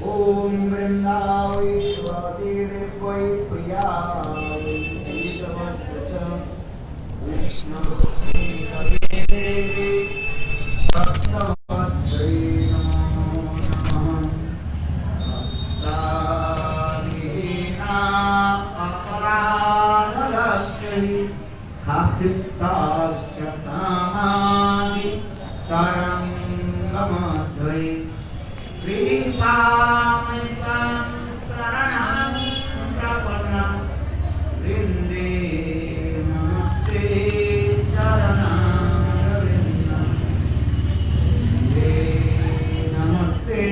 Om Vrindavi Vasirevai Priyai Isavasya Krishna Bhakti Devi Bhaktavatsari Namo Tarihina Aparadhalasya Khakriptasya Tamani Tarangamadhai Sripamikam Saranam Prapanam Vrinde Namaste Charanarvindam Vrinde Namaste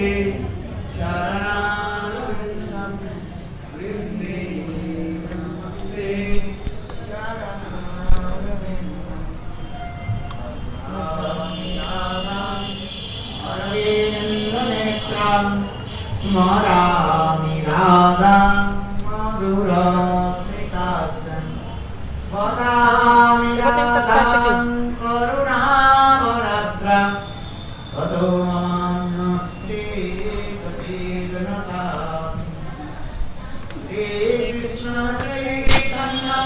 Charanarvindam Vrinde Namaste Charanarvindam Smarami Radha Mathura Sritasan Vadami Radha Karuna Varadra Vadonasti Katiganata Sri Krishna Chaitanya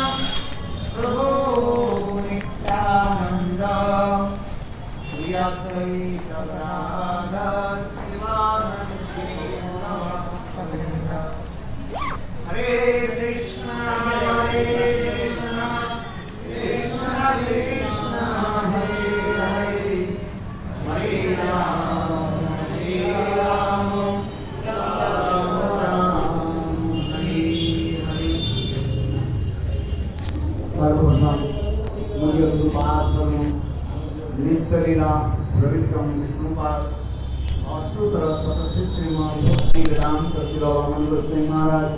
Prabhu Nityananda Sri Advaita Gadadhar Hare Krishna, Krishna Krishna, Hare Hare, Hare Rama, Rama Rama, Hare Hare. Sarvabhauma, Mudya Dupaatmanu, Nitya-lila, Pravitam Vishnupad, Astutra Satasya Srimad Bhakti Vedanta Silavananda Goswami Maharaj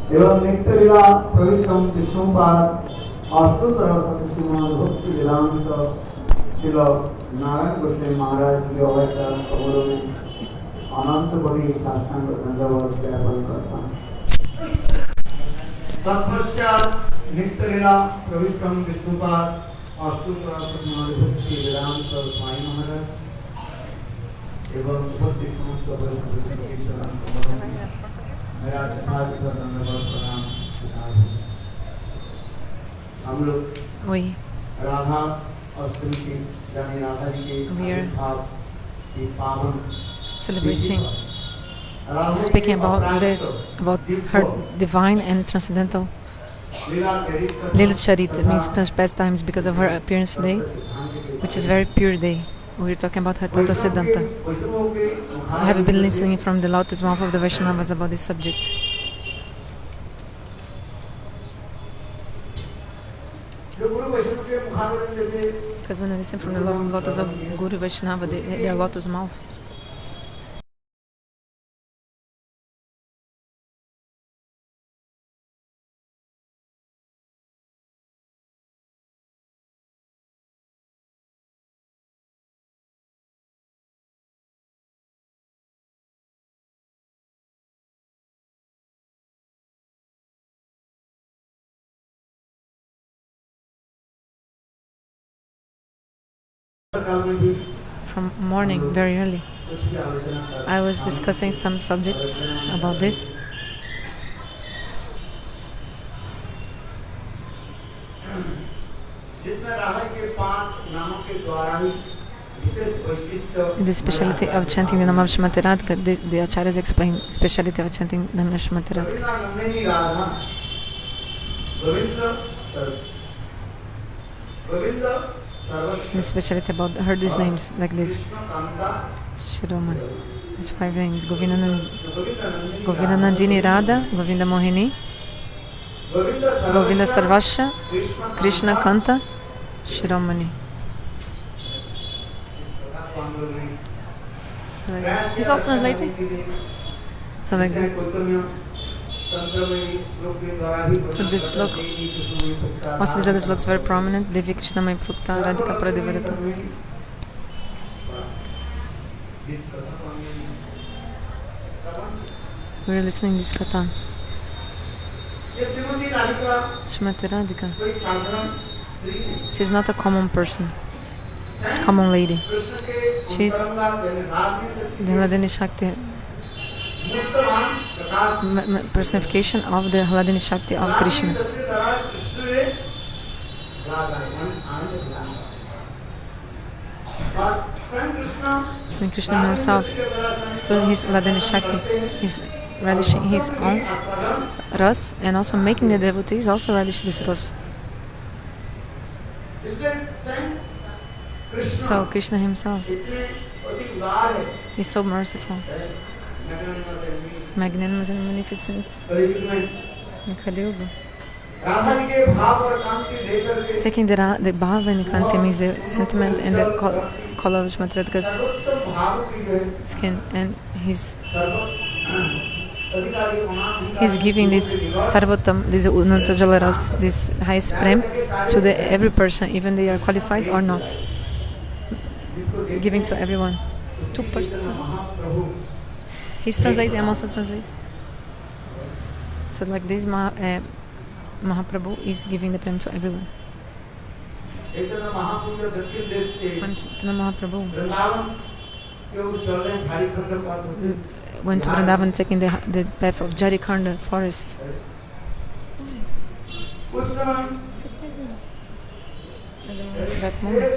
एवं नित्य-लीला प्रविक्रम विष्णुपाद अष्टोत्तर सतश्रीमद् भक्ति वेदांत श्रील नारायण गोस्वामी महाराज की अवतार कबरों में अनंत बड़ी साष्टांग दंडवत ज्ञापन करता हूं। तत्पश्चात नित्य-लीला प्रविक्रम विष्णुपाद अष्टोत्तर सतश्रीमद् भक्ति वेदांत स्वामी महाराज एवं उपस्थित समस्त मेरा प्रणाम। हम लोग राधा अष्टमी की यानी राधा जी के आविर्भाव की पावन celebrating, speaking about this, about her divine and transcendental Lila Charit, means pastimes because of her appearance day, which is a very pure day. We're talking about her Tattva Siddhanta. We have been listening from the lotus mouth of the Vaishnavas about this subject. Because when I listen from the lotus of Guru Vaishnava, their lotus mouth, from morning, very early, I was discussing some subjects about this. The speciality of chanting the name of Srimati Radhika, the acharyas explain the speciality of chanting the name of Srimati Radhika. The speciality about her these names like this. Shiromani. These 5 names: Govinda Nandini Radha, Govinda Mohini, Govinda Sarvasya, Krishna Kanta, Shiromani. So like this. He's also translating. So like this. So this slok, also these other sloks very prominent. Devi Krishna Mai Prukta Radhika Pradivadata. We're listening this Katha. Srimati Radhika. She's not a common person. common lady. She's the Hladini Shakti, personification of the Hladini Shakti of Krishna. And Krishna himself, through his Hladini Shakti, is relishing his own ras and also making the devotees also relish this ras. So Krishna himself is so merciful, magnanimous and magnificent. In Kali Yuga. Taking the bhava and kanti means the sentiment and the color of Mathura's skin, and he's giving this sarvottam, this unanta jalaras, this highest prem to every person, even they are qualified or not, giving to everyone. 2%. He's translating, I'm also translating. So like this Mahaprabhu is giving the prem to everyone. When Chaitanya Mahaprabhu went to Vrindavan taking the path of Jarikhanda forest, that moment,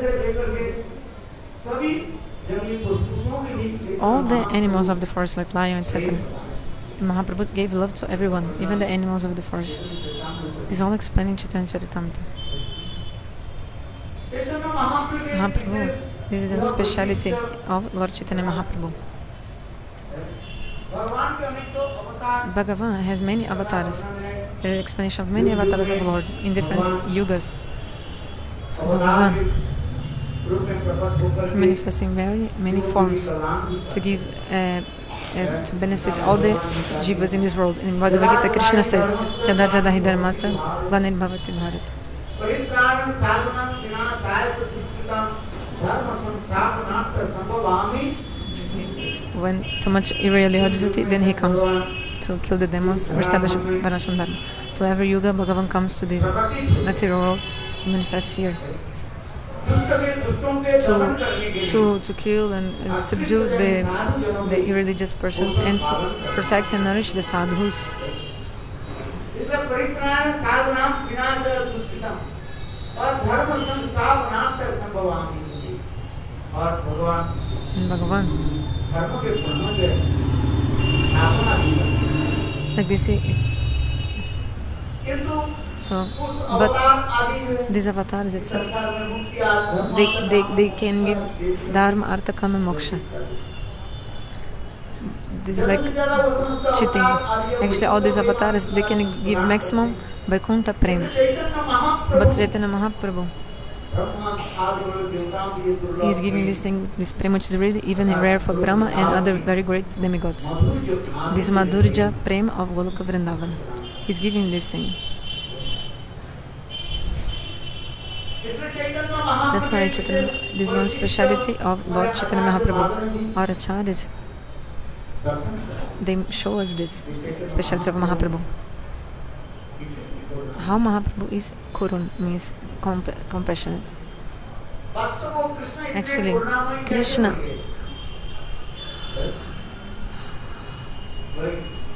all the animals of the forest, like lion, etc., Mahaprabhu gave love to everyone, even the animals of the forest. This is all explaining Chaitanya Charitamrita. Mahaprabhu, this is the speciality of Lord Chaitanya Mahaprabhu. Bhagavan has many avatars. There is explanation of many avatars of Lord in different yugas. Bhagavan, he manifests in very many forms to give to benefit all the jivas in this world. In Bhagavad Gita, Krishna says, Jada Jada Hi Dharmasa Glanir Bhavati Bharat. When too much irreligiosity, then he comes to kill the demons or establish Varnashram Dharma. So every yuga, Bhagavan comes to this material world, he manifests here to kill and subdue the irreligious person and to protect and nourish the sadhus. And Bhagavan, like this, so, but these avatars, etc., they can give dharma, artha, kama, moksha. This is like cheating. Actually, all these avatars, they can give maximum Vaikuntha prem. But Chaitanya Mahaprabhu, he is giving this thing, this prem, which is really even rare for Brahma and other very great demigods. This Madhurja prem of Goloka Vrindavan. He is giving this thing. That's why Chaitanya, this is one speciality of Lord Chaitanya Mahaprabhu. Our acharyas, they show us this speciality of Mahaprabhu. How Mahaprabhu is Kurun, means compassionate. Actually, Krishna,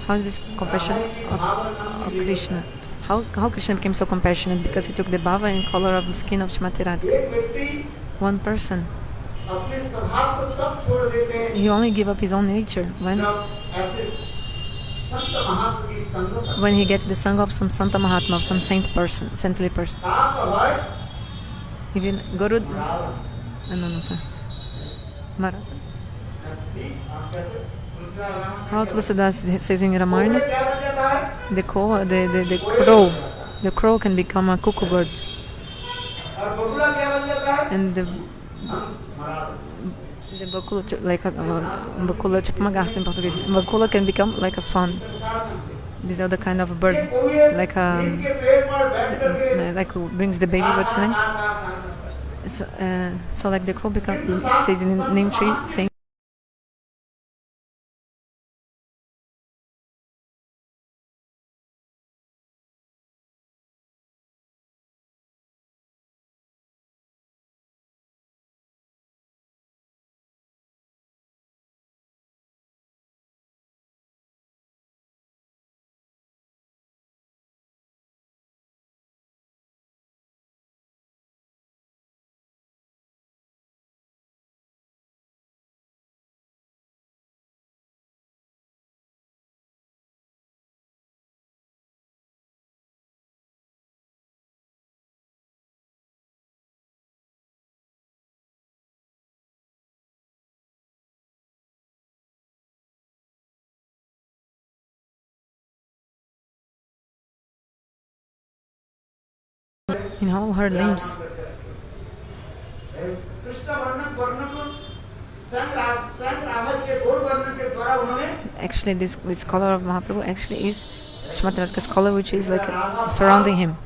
how is this compassion of Krishna? How Krishna became so compassionate? Because he took the bhava and color of the skin of Shrimati Radhika. One person, he only gave up his own nature when he gets the sangha of some Santa Mahatma, of some saintly person. Even Guru, no, sir. Marat. How Tulsidas says in Ramayana, the crow can become a cuckoo bird, and the bakula, like a bakula chapmagas in Portuguese. Bakula can become like a swan. These are the kind of bird, like brings the baby. What's the name? So like the crow stays in the name tree, saying. in all her limbs. Actually, this color of Mahaprabhu actually is Srimati Radhika's color, which is like surrounding him.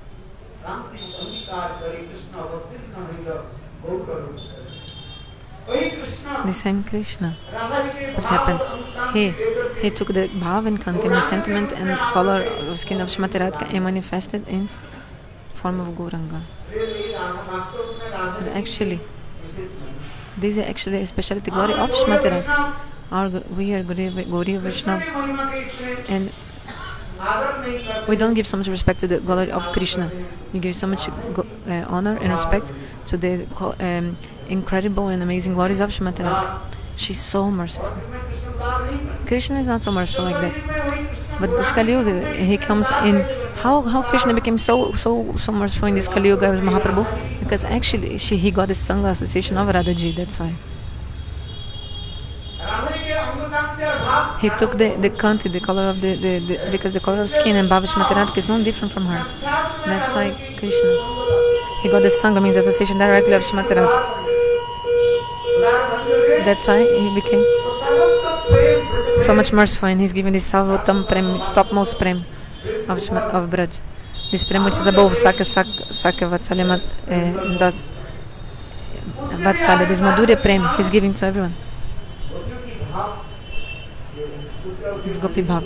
The same Krishna. What happened? He took the bhav and kanti, the sentiment and color of skin of Srimati Radhika and manifested in form of Gauranga. But actually, this is actually a specialty glory of Srimati Radhika. We are Gauriya Vaishnava, and we don't give so much respect to the glory of Krishna. We give so much honor and respect to the incredible and amazing glories of Srimati Radhika. She's so merciful. Krishna is not so merciful like that. But this Kali Yuga, he comes in. How Krishna became so merciful in this Kali Yuga as Mahaprabhu? Because actually he got the Sangha association of Radhaji. That's why. He took the kanti, the color of the because the color of skin and Bhava Srimati Radhika is not different from her. That's why Krishna. He got the Sangha, means association directly of Srimati Radhika. That's why he became so much merciful, and he's giving this Sarvottam Prem, topmost Prem of Braj. This Prem which is above Sakya Vatsalya and thus Vatsalya, this Madhurya Prem he's giving to everyone. This Gopi Bhav,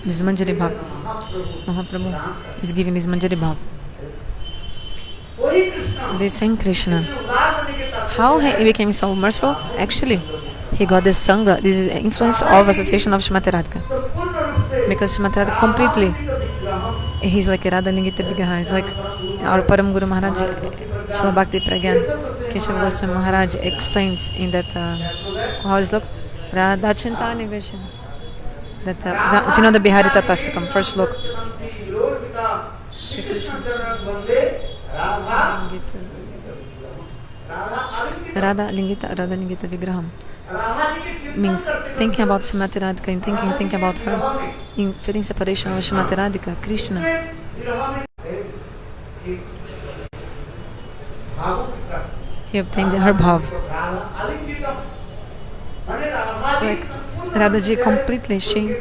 this Manjari Bhav. Mahaprabhu is giving this Manjari Bhav. The same Krishna. How he became so merciful? Actually, he got this Sangha. This is the influence of association of Srimati Radhika. Because Srimati Radhika completely, he's like a Radha Lingita Vigraha. He's like our Param Guru Maharaj, Srila Bhakti Pragyan, Keshav Goswami Maharaj explains in that, how is it look? Radha Chintani Vishan. That, if you know the Bihari Tatashtakam, first look. Shri Krishna. Radha Lingita Vigraham means thinking about Srimati Radhika and thinking about her in feeling separation of Srimati Radhika, Krishna. He obtained her bhav. Like Radhaji completely, she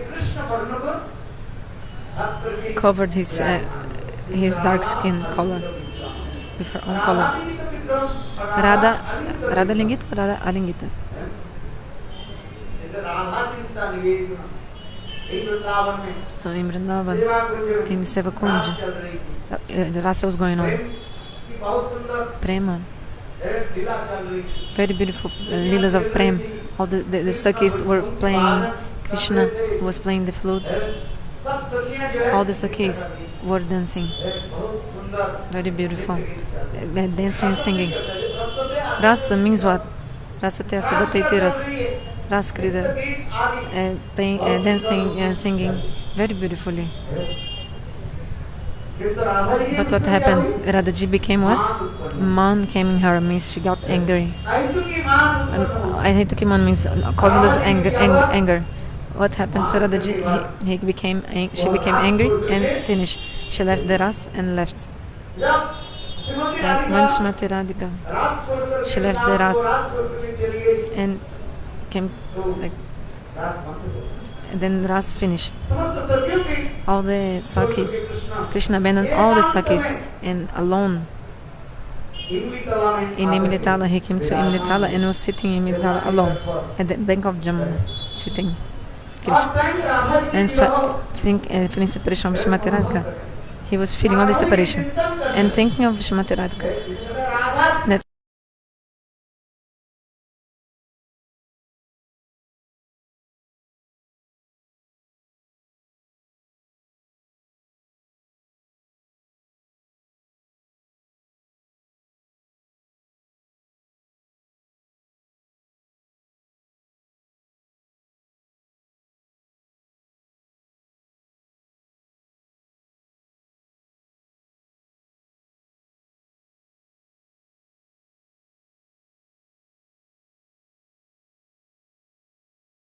covered his dark skin color with her own color. Radha Lingita or Radha Alingita? So in Vrindavan, in Sevakunj, the rasa was going on. Prema. Very beautiful leelas of Prem. All the Sakhis were playing. Krishna was playing the flute. All the Sakhis were dancing. Very beautiful. Dancing and singing. Rasa means what? Rasa te asagataiti ras. Ras krida. Dancing and singing very beautifully. But what happened? Radhaji became what? Man came in her, means she got angry. Aitukiman means causeless anger. What happened? So Radhaji, she became angry and finished. She left the ras and left. When Srimati Radhika, she left the ras and came like, and then ras finished. All the Sakhis, Krishna abandoned all the Sakhis and alone in Imlitala, he came to Imlitala and was sitting in Imlitala alone at the bank of Jamuna, sitting Krishna. And so feeling separation from Srimati Radhika, he was feeling all the separation and thinking of Srimati Radhika. That's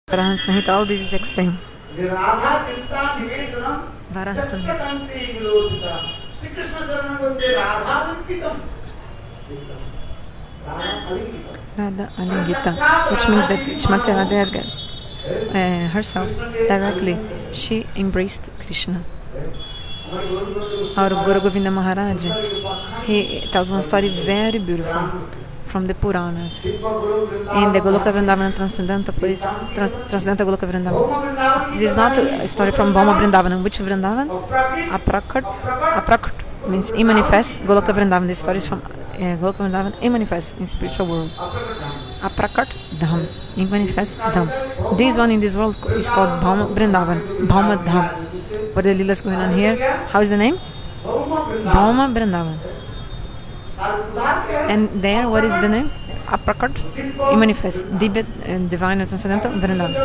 Varaha Samhita, all this is explained. Varaha Samhita. Radha Alingita, which means that Shrimati Radha herself directly, she embraced Krishna. Our Guru Govinda Maharaj, he tells one story very beautiful from the Puranas. In the Goloka Vrindavana Transcendental place, Transcendental Goloka Vrindavana. This is not a story from Bhauma Vrindavana. Which Vrindavan? Aprakat means immanifest. Goloka Vrindavana. This story is from Goloka Vrindavan, immanifest in spiritual world. Aprakat Dham, immanifest Dham. This one in this world is called Bhauma Vrindavan, Bhauma Dham. What the Leela is going on here? How is the name? Bhauma Vrindavan. And there, what is the name? Aprakat, immanifest, divine and transcendental Vrindavan.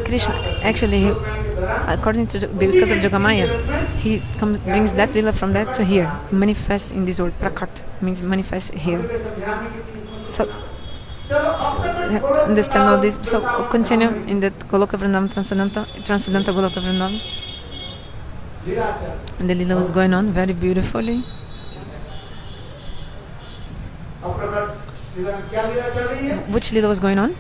Krishna, actually, according to, because of Jogamaya, he brings that Leela from there to here, manifest in this world. Prakat means manifest here. So, you have to understand all this. So, continue in the Goloka Vrindavan, transcendental Goloka Vrindavan. And the Leela was going on very beautifully. Which Leela was going on?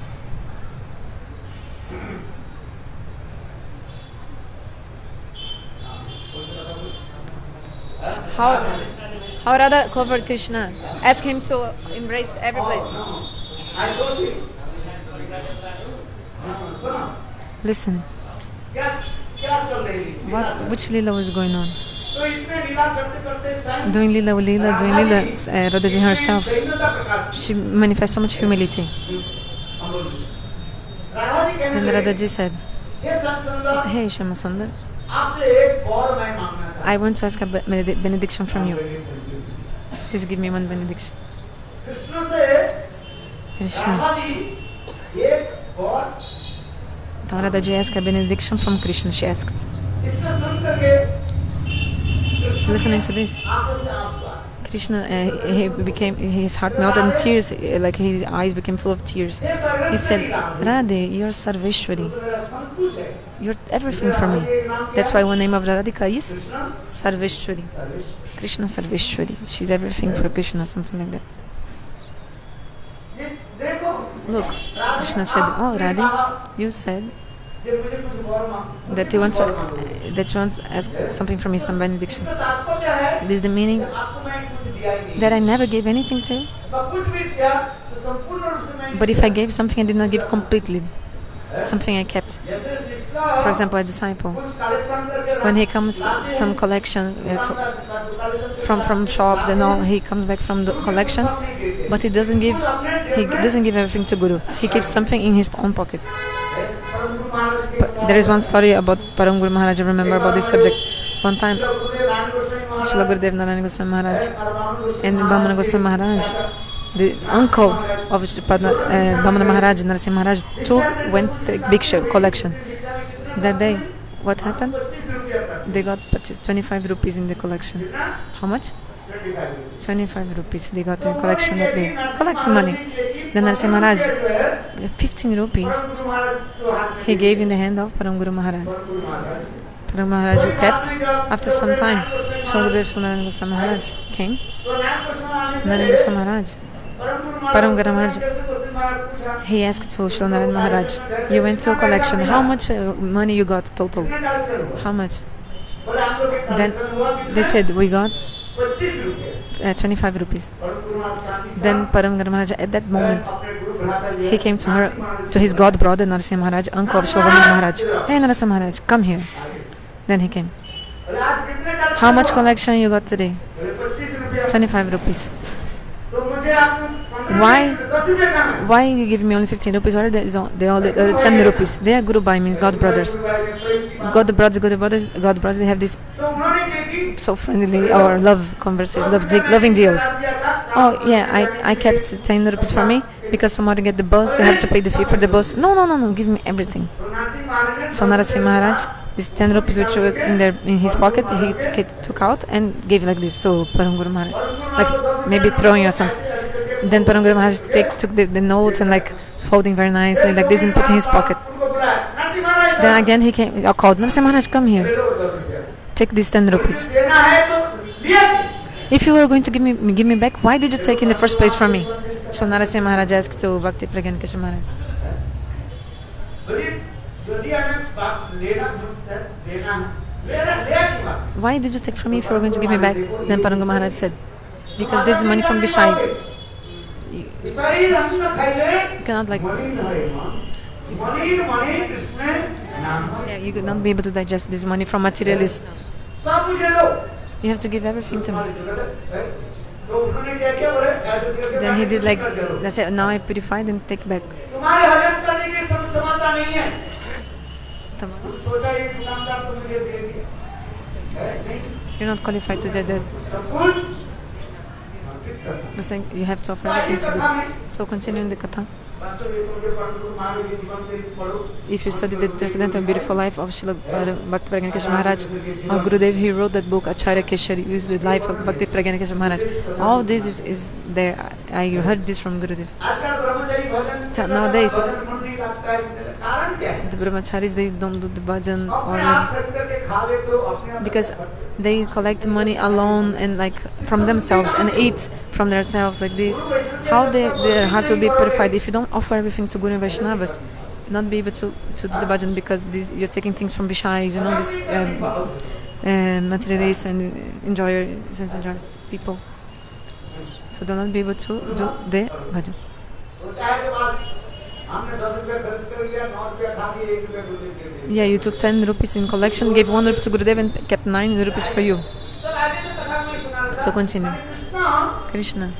How Radha covered Krishna? Ask him to embrace every place. Listen. Which Leela was going on? Doing Leela, Radhaji herself, she manifests so much humility. Then Radhaji said, "Hey Shyamasundar, I want to ask a benediction from you. Please give me one benediction." Krishna. Radhaji asked a benediction from Krishna. She asked. Listening to this, Krishna, his heart melted in tears, like his eyes became full of tears. He said, "Radhe, you're Sarveshwari. You're everything for me." That's why one name of Radhika is Sarveshwari. Krishna Sarveshwari. She's everything for Krishna, something like that. Look, Krishna said, "Oh, Radhe, you said that you want to ask something from me, some benediction. This is the meaning that I never gave anything to you. But if I gave something, I did not give completely. Something I kept. For example, a disciple, when he comes some collection from shops and all, he comes back from the collection, but he doesn't give everything to Guru. He keeps something in his own pocket. But there is one story about Param Guru Maharaj. I remember about this subject. One time, Srila Gurudev Narayana Goswami Maharaj and Bhamana Goswami Maharaj, the uncle of Bhamana Maharaj, Narasimha Maharaj, went to a big collection. That day, what happened? They got 25 rupees in the collection. How much? 25 rupees they got in collection that day. Collect money. Then Narasimha Maharaj, 15 rupees, he gave in the hand of Param Guru Maharaj. Param Maharaj kept. After some time, Shalagurudev Narayana Goswami Maharaj came. Narayana Goswami Maharaj, Param Guru Maharaj, he asked to Shalagurudev Maharaj, "You went to a collection, how much money you got total? How much?" Then they said, "We got 25 rupees. Then Param Guru Maharaj, at that moment, he came to his god brother Narasimha Maharaj, uncle of Shalagurudev Maharaj. "Hey Narasimha Maharaj, come here." Then he came. "How much collection you got today?" 25 rupees. Why you give me only 15 rupees? Or they all 10 rupees. They are Guru Bhai, means God brothers. God brothers, they have this so friendly or love conversation, loving deals. "Oh yeah, I kept 10 rupees for me because tomorrow you get the bus, you have to pay the fee for the bus." No, give me everything. So Narasimha Maharaj, this 10 rupees which was in his pocket, he took out and gave like this to Param Guru Maharaj, like maybe throwing or something. Then Param Guru Maharaj took the notes and like folding very nicely like this and put in his pocket. Then again he came, I called Narasimha Maharaj, "Come here, take these 10 rupees." If you were going to give me back, why did you take in the first place from me? Shri Narasimha Maharaj asked to Bhakti Pragyan Keshav Maharaj. Why did you take from me if you were going to give me back? Then Paranga Maharaj said, because this is money from Bishai. You cannot you could not be able to digest this money from materialists. You have to give everything to me. Then he did they said, now I purified and take back. You're not qualified to judge this. You have to offer everything to God. So continuing the Katha. If you study the transcendental and beautiful life of Srila Bhakti Pragyan Keshav Maharaj, or Gurudev, he wrote that book Acharya Keshari, is the life of Bhakti Pragyan Keshav Maharaj. All this is there. I heard this from Gurudev. Nowadays, the brahmacharis, they don't do the bhajan because they collect money alone and from themselves and eat from themselves like this. How their heart will be purified if you don't offer everything to Guru and Vaishnavas? Not be able to do the bhajan because you're taking things from Bishais, this materialists and sense enjoyers people. So they'll not be able to do the bhajan. Yeah, you took 10 rupees in collection, gave 1 rupee to Gurudev and kept 9 rupees for you. So continue. Krishna.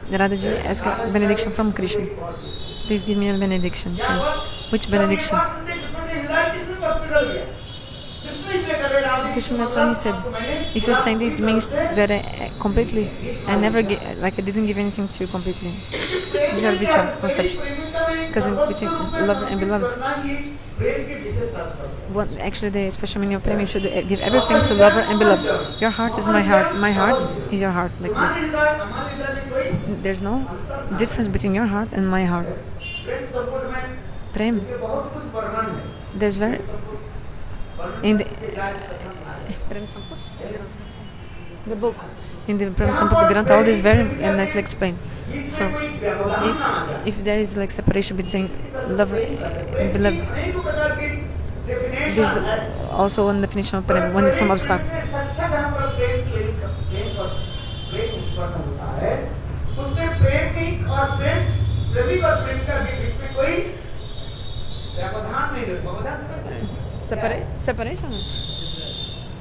Radhaji asked a benediction from Krishna. Please give me a benediction. She asked, which benediction? Krishna, that's what he said. If you're saying this, means that I didn't give anything to you completely. These are vichar, conception. Because between lover and beloved, actually the special meaning of prema, you should give everything to lover and beloved. Your heart is my heart is your heart, like this. There's no difference between your heart and my heart. Prem. There's very in the book, in the Prem Sampurna Grantha, all this very nicely explained. So, if there is separation between lover and beloved, this is also one definition of prem, when there's some obstacle. Separation?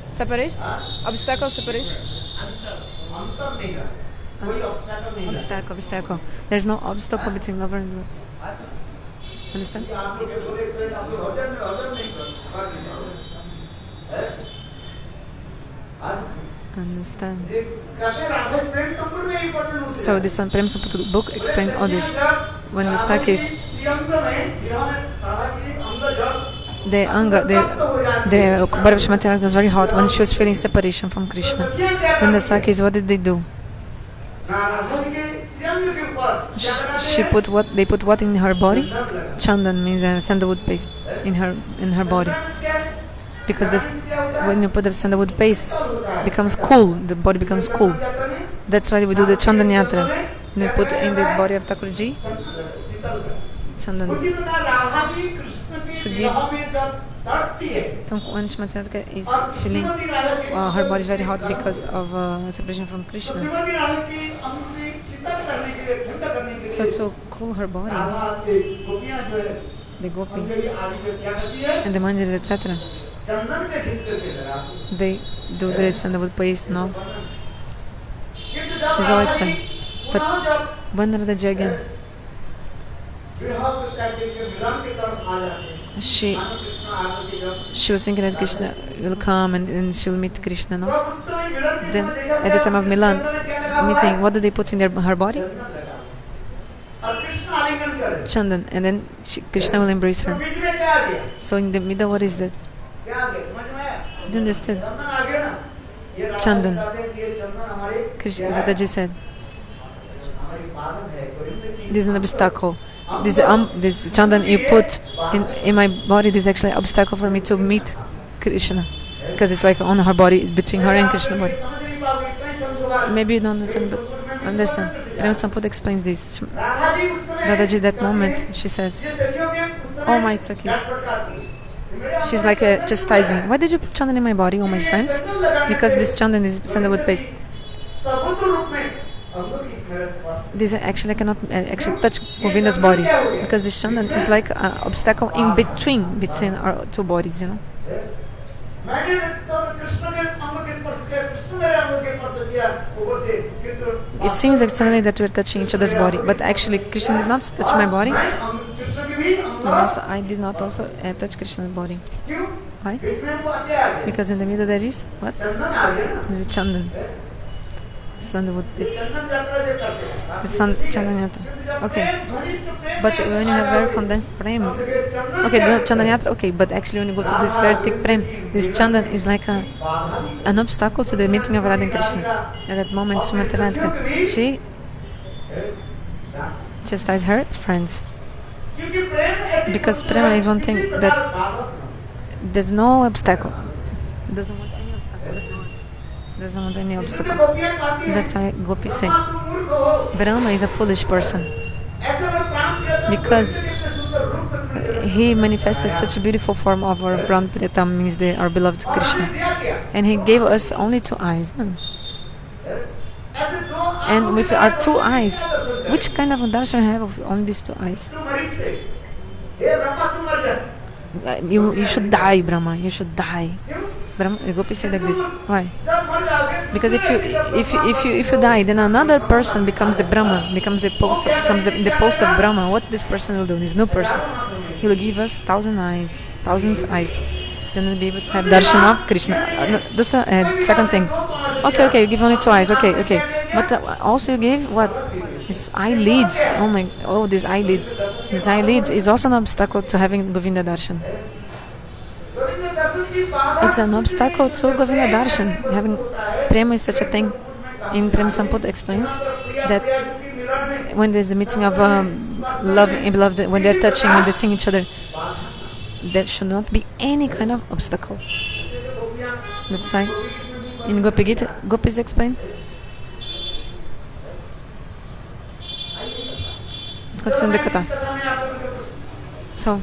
Separation? Obstacle, separation? Obstacle. There's no obstacle between lover and beloved. Understand? Understand. So this Prem Sampurna book explained all this. When the Sakis, the body of Shrimati was very hot when she was feeling separation from Krishna. Then the Sakis, what did they do? They put what in her body? Chandan means sandalwood paste in her body. Because when you put the sandalwood paste, it becomes cool. The body becomes cool. That's why we do the Chandan Yatra. And we put in the body of Thakurji Chandan to give. When Shrimati is feeling her body is very hot because of separation from Krishna. So to cool her body, the gopis and the manjaris, etc., they do the sandalwood paste now. It's all explained. But when Radhaji again, she was thinking that Krishna will come and she will meet Krishna, no? Then at the time of Milan meeting, what do they put in her body? Chandan, and then Krishna will embrace her. So in the middle, what is that? Do you understand? Chandan. Krishna, Radhaji said, this is an obstacle. This Chandan you put in my body, this is actually an obstacle for me to meet Krishna. because it's like on her body, between her and Krishna body. Maybe you don't understand, but understand. Prema Samput explains this. Radhaji, that moment, she says, "Oh my Sakhis." She's like chastising. Why did you put chandan in my body, oh my friends? Because this chandan is sandalwood paste. This actually I cannot actually touch Govinda's body because this chandan is like an obstacle in between our two bodies, you know. It seems externally that we're touching each other's body, but actually Krishna did not touch my body, and also I did not also touch Krishna's body. Why? Because in the middle there is what? This is chandan. Sandalwood paste. Chandan yatra. Okay. But when you have very condensed prem, okay, the chandan yatra, okay, but actually when you go to this very thick prem, this chandan is like an obstacle to the meeting of Radha and Krishna. At that moment, Srimati Radhika, she chastised her friends. Because prema is one thing that there's no obstacle. Doesn't want any obstacle. Doesn't want any obstacle. That's why Gopis say Brahma is a foolish person, because he manifested such a beautiful form of our Brahm Priyatam, means our beloved Krishna, and he gave us only two eyes. And with our two eyes, which kind of darshan have of only these two eyes? You should die, Brahma. You should die. Brahma, Gopi said like this. Why? Because if you die, then another person becomes the Brahma, becomes the post of Brahma. What this person will do? This new person, he will give us thousands eyes. Then we'll be able to have darshan of Krishna. That's a second thing. Okay, you give only two eyes. Okay, but also you gave what? His eyelids. These eyelids. These eyelids is also an obstacle to having Govinda darshan. It's an obstacle to Govinda darshan. Having prema is such a thing. In Prema Samput explains that when there's the meeting of love and beloved, when they're touching, when they sing each other, there should not be any kind of obstacle. That's why in Gopi Gita, Gopis explain. What's in the Katha? So,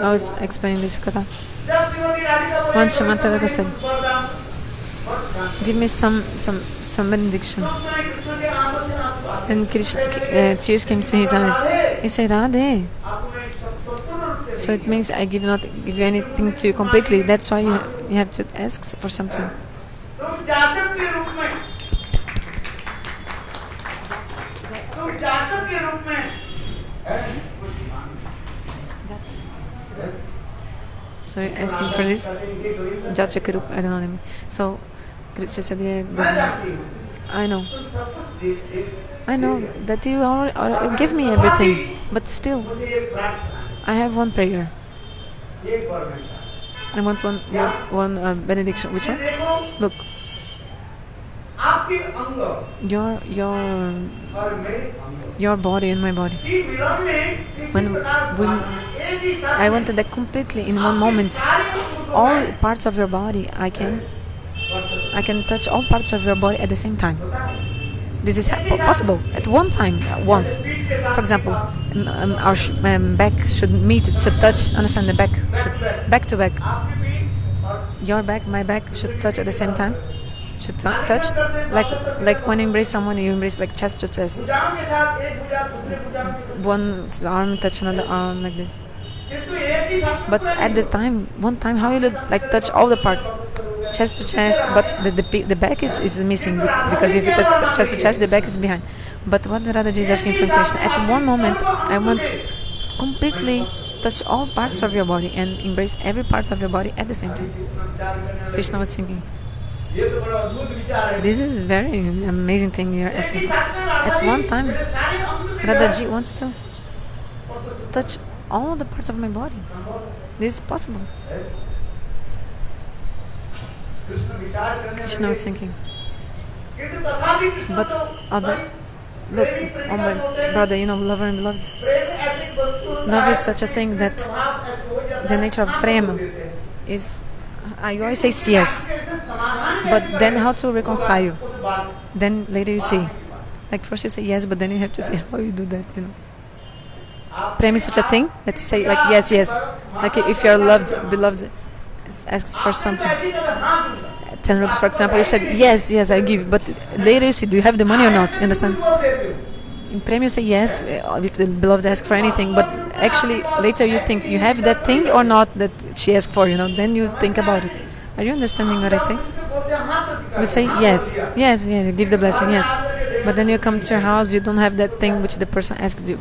I was explaining this Katha. Once Srimati Radhika said, "Give me some benediction." And Krishna, tears came to his eyes. He said, "Radhe." So it means I not give you anything to you completely. That's why you have to ask for something. So you're asking for this? Jachakarup, I don't know them. So Krishna said, I know that you already give me everything, but still, I have one prayer. I want one benediction. Which one? Look, your body and my body. When I wanted that completely in one moment, all parts of your body, I can touch all parts of your body at the same time. This is possible at one time, once. For example, our back should touch. Understand? The back should back to back. Your back, my back should touch at the same time. Should touch, like when you embrace someone, you embrace like chest to chest. One arm touch another arm like this. But at the time, one time, how you like touch all the parts, chest to chest, but the back is missing, because if you touch chest to chest, the back is behind. But what Radhaji is asking from Krishna, at one moment, I want completely touch all parts of your body and embrace every part of your body at the same time. Krishna was thinking, this is very amazing thing you are asking. At one time, Radhaji wants to touch all the parts of my body. This is possible. Krishna was thinking, but look, oh my brother, lover and beloved. Love is such a thing that the nature of prema is You always say yes, but then how to reconcile? Then later you say, like first you say yes, but then you have to say how you do that. Prem is such a thing that you say like yes, yes. Like if you're beloved, asks for something. 10 rupees, for example, you said yes, yes, I give. But later you say, do you have the money or not? You understand? In Prem you say yes if the beloved asks for anything, but actually later you think you have that thing or not that she asked for. Then you think about it. Are you understanding what I say? You say yes, yes, yes, you give the blessing, yes. But then you come to your house, you don't have that thing which the person asked you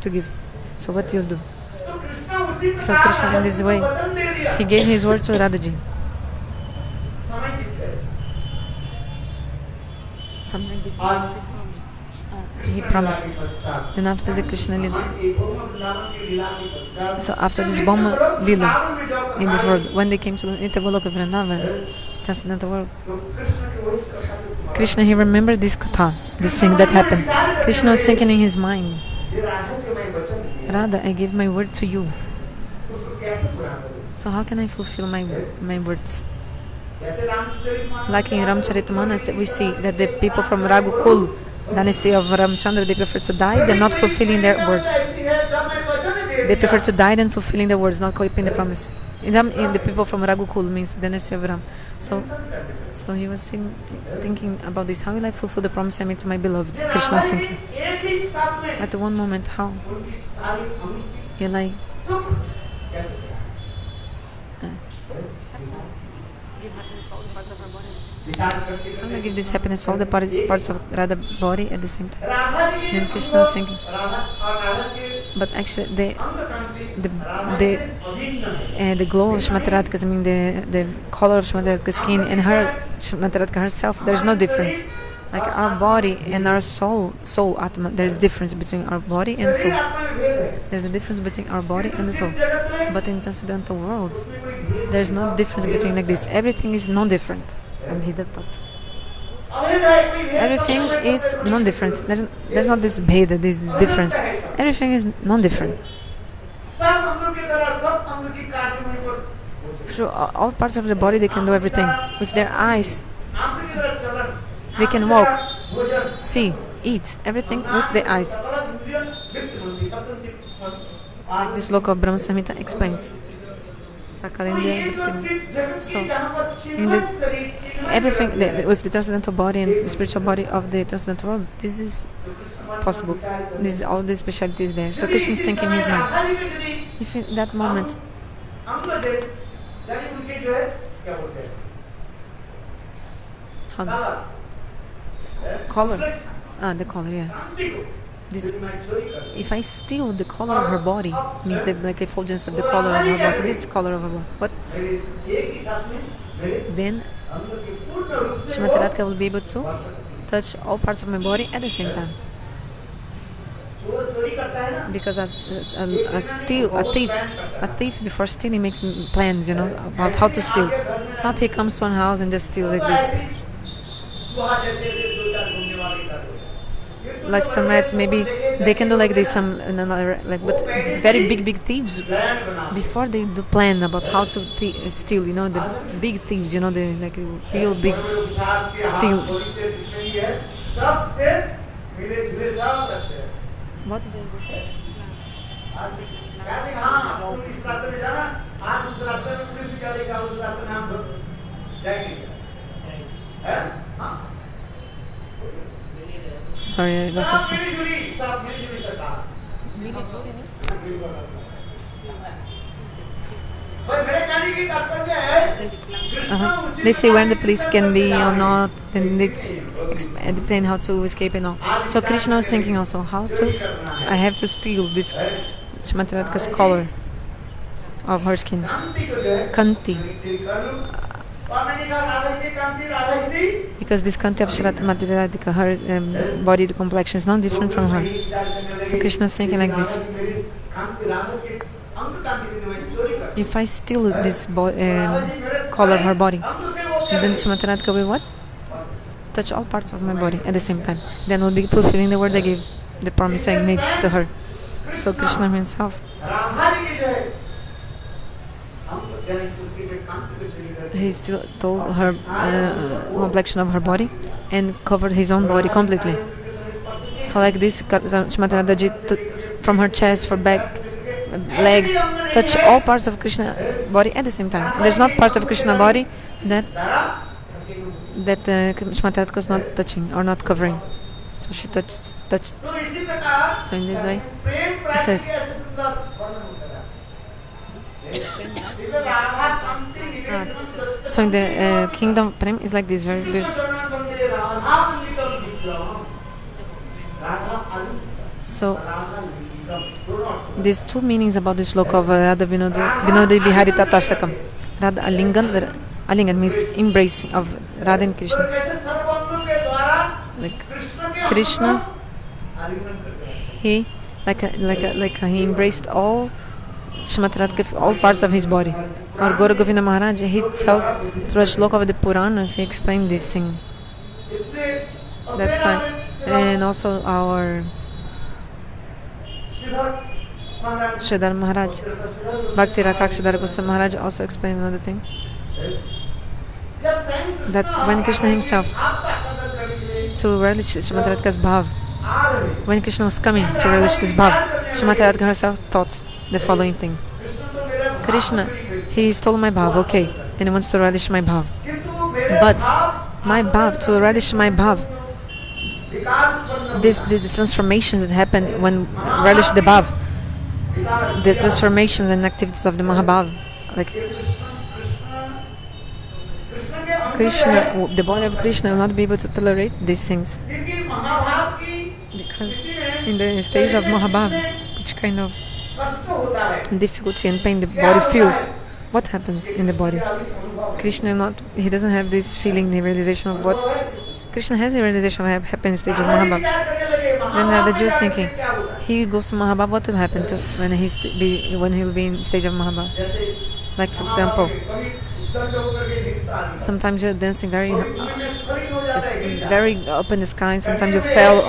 to give. So what do you do? So Krishna in this way, he gave his word to Radhaji. He promised. And after the Krishna Lila, so after this Bhoma Lila in this world, when they came to Nitya Goloka Vrindavan, transcendental world, Krishna, he remembered this katha, this thing that happened. Krishna was thinking in his mind, Radha, I gave my word to you. So how can I fulfill my words? Like in Ramcharitamanas, we see that the people from Raghukul, dynasty of Ramchandra, they prefer to die than not fulfilling their words. They prefer to die than fulfilling their words, not keeping the promise. In the people from Raghukul means dynasty of Ram. So he was thinking about this. How will I fulfill the promise I made to my beloved? Krishna was thinking. At one moment, how? You're like, I'm going to give this happiness all the parts of Radha body at the same time. Then Krishna was thinking. But actually, the glow of Srimati Radhika's, I mean the color of Srimati Radhika's skin and Srimati Radhika herself, there's no difference. Like our body and our soul Atma, there's difference between our body and soul. There's a difference between our body and the soul. But in transcendental world, there's no difference between like this. Everything is non-different. Everything is non-different. There's not this bheda, this difference. Everything is non-different. So all parts of the body, they can do everything. With their eyes, they can walk, see, eat, everything with the eyes. Like this look of Brahma Samhita explains. So, in everything with the transcendental body and the spiritual body of the transcendental world, this is possible. This is all the specialities there. So Krishna is thinking in his mind. If in that moment, how does color? The color, yeah. This, if I steal the color of her body, means the like effulgence of the color of her body, this color of her body, what? Then Srimati Radhika will be able to touch all parts of my body at the same time. Because a thief before stealing makes plans, about how to steal. It's not he comes to one house and just steals like this. Like some rats, maybe they can do like this. But very big thieves, before they do plan about how to steal, the big thieves, the like real big steal. What did they do? Sorry, I lost this part. They say when the police can be or not, then they explain how to escape and all. So Krishna was thinking also, I have to steal this Srimati Radhika's color of her skin. Kanti. Because this Kanti of Srimati Radhika, her body complexion is not different from her. So Krishna is thinking like this. If I steal this color of her body, then Srimati Radhika will what? Touch all parts of my body at the same time. Then we'll be fulfilling the word I gave, the promise I made to her. So Krishna himself. he still told her complexion of her body and covered his own body completely. So like this, Srimati Radhaji from her chest, for back, legs, touch all parts of Krishna body at the same time. There's not part of Krishna body that Srimati Radhika was not touching or not covering. So she touched. So in this way, he says. So in the kingdom Prem is like this, very beautiful. So there's two meanings about this sloka of Radha Vinodi Bihari Tatashtakam. Radha Alingan means embracing of Radha and Krishna. Like Krishna, he he embraced all Srimati Radhika, all parts of his body. Or Gaura Govinda Maharaj, he tells through a shloka of the Puranas, he explained this thing. That's why. And also our Sridhar Maharaj, Bhakti Rakshadhara Goswami Maharaj also explained another thing. That when Krishna himself to relish Srimati Radhika's bhav, when Krishna was coming to relish this bhav, Srimati Radhika herself thought the following thing. Krishna, he stole my bhav, okay, and he wants to relish my bhav. But my bhav, to relish my bhav, the transformations that happen when relish the bhav, the transformations and activities of the Mahabhav, like Krishna, the body of Krishna will not be able to tolerate these things. Because in the stage of Mahabhav, which kind of difficulty and pain the body feels, what happens in the body? Krishna he doesn't have this feeling, the realization of what Krishna has, the realization of what happens in the stage of Mahabhav. Then Radhaji was thinking, he goes to Mahabhav, what will happen to when he will be in the stage of Mahabhav? Like for example, sometimes you're dancing very up in the sky, and sometimes you fell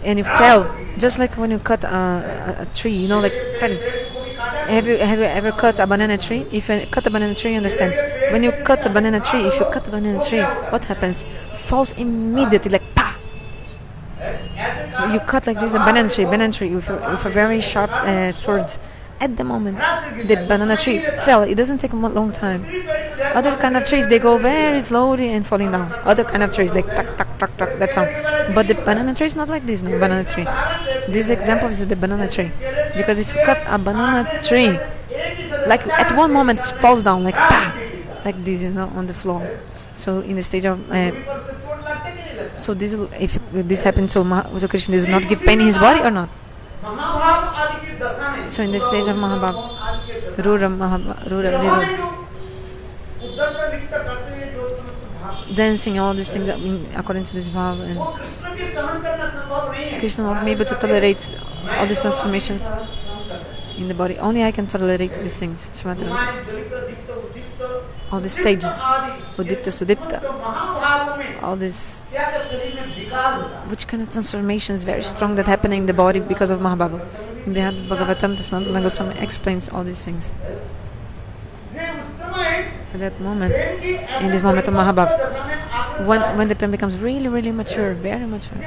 and you fell just like when you cut a tree, you know, like felling. Have you ever cut a banana tree? If you cut a banana tree, you understand. When you cut a banana tree, what happens? Falls immediately, like pa. You cut like this a banana tree with a very sharp sword. At the moment the banana tree fell, it doesn't take a long time. Other kind of trees, they go very slowly and falling down. Other kind of trees, like tuck, tuck, tuck, tuck, that sound. But the banana tree is not like this, no banana tree. This example is the banana tree. Because if you cut a banana tree, like at one moment it falls down, like pa, like this, you know, on the floor. So in the stage of so this, if this happened to Krishna, this will not give pain in his body or not? So in the stage of Mahabhav, Rura, dancing, all these things according to this bhav, and Krishna will not be able to tolerate all these transformations in the body. Only I can tolerate these things, Srimati Radhika. All these stages, Udipta, Sudipta, all this, which kind of transformation is very strong that happen in the body because of Mahabhav. In Brihad Bhagavatam, Sanatana Goswami explains all these things. At that moment, in this moment of Mahabhav, when the prema becomes really, really mature, very mature,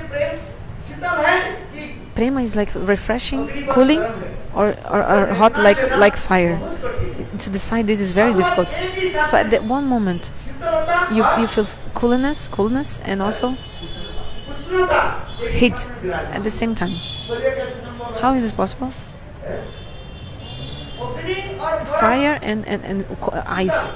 prema is like refreshing, cooling, or hot like fire. To decide this is very difficult. So at that one moment, you feel coolness, and also heat at the same time. How is this possible? Fire and ice.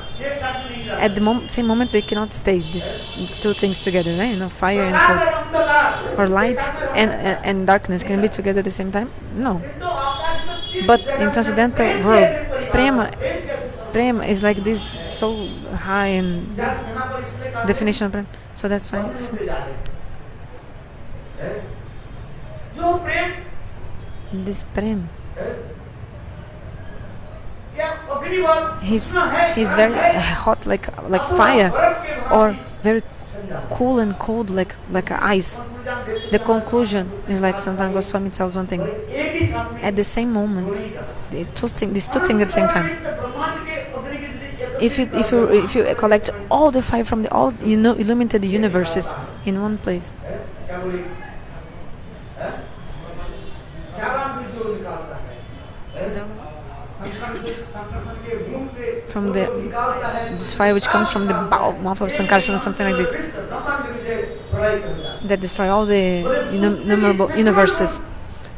At the same moment, they cannot stay. These two things together, right? You know, fire and cold, or light and darkness can be together at the same time. No. But in transcendental world, prema is like this, so high in definition of prema. So that's why it says this prema. He's very hot like fire, or very cool and cold like ice. The conclusion is like Sanatana Goswami tells one thing. At the same moment, these two things at the same time. if you collect all the fire from the all illuminated universes in one place, from this fire which comes from the mouth of Sankarshan or something like this, that destroy all the innumerable universes.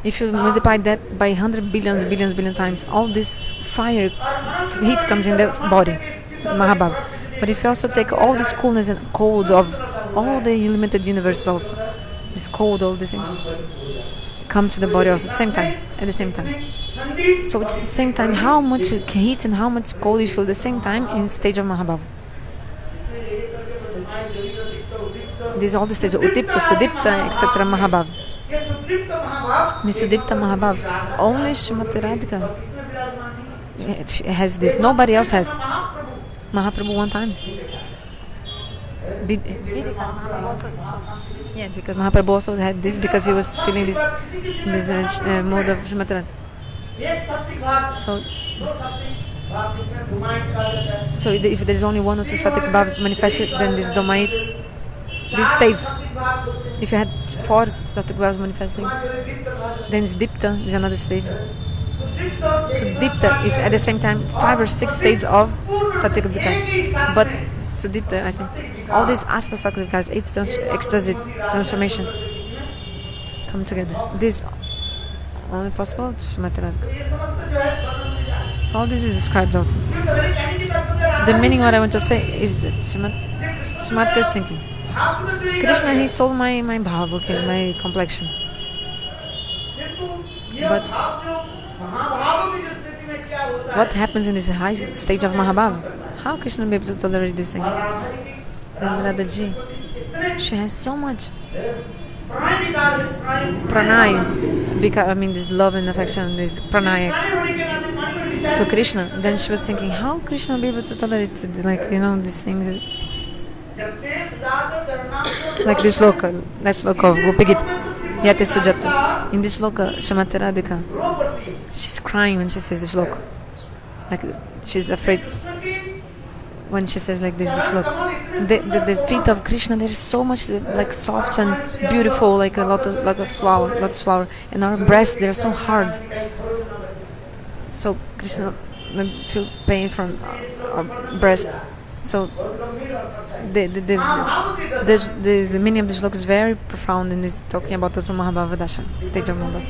If you multiply that by 100 billion times, all this fire heat comes in the body, Mahabhav. But if you also take all this coolness and cold of all the limited universe also, this cold, all this thing, come to the body also at the same time. So at the same time, how much heat and how much cold you feel at the same time in stage of Mahabhav. These are all the stages, Udipta, Sudipta, etc. Mahabhav. The Sudipta Mahabhav, only Srimati Radhika has this. Nobody else has. Mahaprabhu one time. Yeah, because Mahaprabhu also had this because he was feeling this mode of Srimati Radhika. So if there's only one or two Sattvic Bhavas manifested, then this Domait, these states. If you had 4 Sattvic Bhavas manifesting, then Dipta is another stage. Sudipta is at the same time 5 or 6 stages of Sattvic Bhavas. But Sudipta, I think, all these Ashta Sattvic Bhavas, 8 ecstasy transformations come together. This only possible Srimati Radhika. So all this is described also. The meaning what I want to say is that Srimati is thinking, Krishna, he stole my bhava, okay, my complexion. But what happens in this high stage of Mahabhava? How Krishna be able to tolerate these things? Then Radhaji, she has so much pranay, because this love and affection, this pranay to Krishna. Then she was thinking, how Krishna be able to tolerate these things, like this sloka, that's sloka of Gopi Gita, Yate Sujata. In this sloka, Srimati Radhika, she's crying when she says this sloka, like she's afraid when she says like this sloka. The feet of Krishna, there is so much like soft and beautiful, like a lotus flower, and our breasts, they are so hard. So Krishna may feel pain from our breast. So the meaning of this sloka is very profound, and is talking about also Mahabhava Dasha, stage of Mahabhava.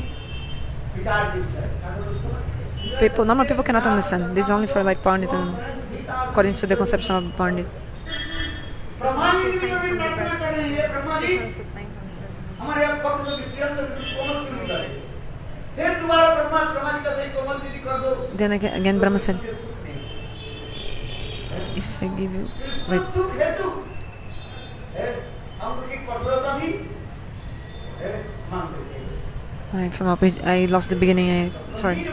Normal people cannot understand. This is only for like Pandit, and according to the conception of Pandit. Then again Brahma said, if I give you, wait, I lost the beginning, sorry.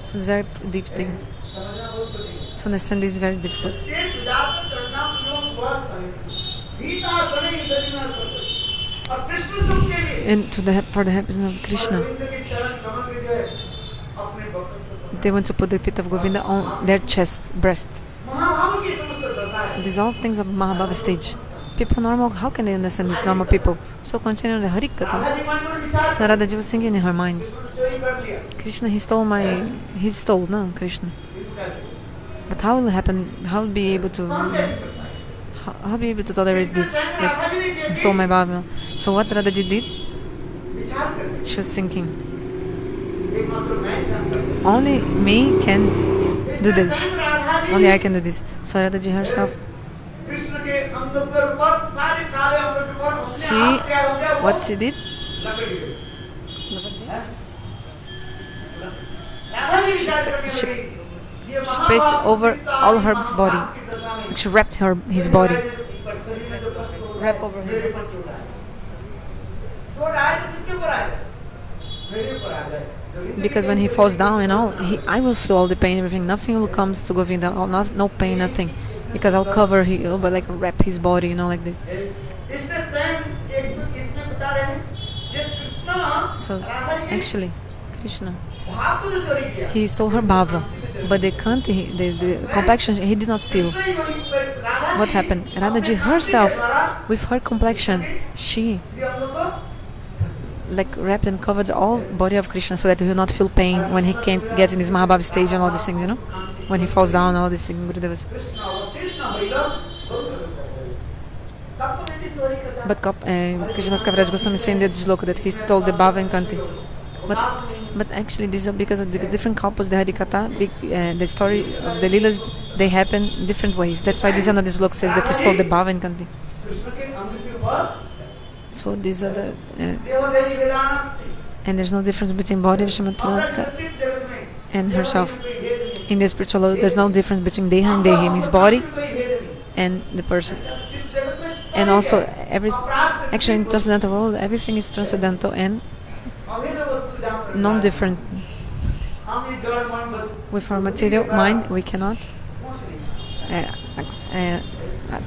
So it's very deep things. To understand this is very difficult. And for the happiness of Krishna, they want to put the feet of Govinda on their breast. These all things of Mahabhava stage. People normal, how can they understand this? Normal people. So continue the Hari Katha. So Radhaji was thinking in her mind, Krishna, he stole, Krishna. But how will it happen? How will be able to tolerate this? Like, he stole my bhava. So what Radhaji did? She was thinking, only me can do this. Only I can do this. So Radhaji herself, what she did? She placed over all her body. She wrapped his body. Wrap over him. Because when he falls down and all, I will feel all the pain, everything. Nothing will come to Govinda. No pain, nothing. Because I'll cover, but like wrap his body, like this. So, actually, Krishna, he stole her bhava. But the Kanti, the complexion, he did not steal. What happened? Radhaji herself, with her complexion, she like wrapped and covered all body of Krishna so that he will not feel pain when he gets in this Mahabhav stage and all these things, when he falls down and all these things. Gurudevas. But Krishnadas Kaviraj Goswami saying that shloka that he stole the Bhava and Kanti. But actually, this is because of the different kalpas, the Harikatha, the story of the Leelas, they happen different ways. That's why this another shloka says that he stole the Bhava and Kanti. So these are the... and there's no difference between body of Shrimataratka and herself. In the spiritual world, there's no difference between Deha and Dehi, means body and the person. And also, actually in transcendental world, everything is transcendental and non-different. With our material mind, we cannot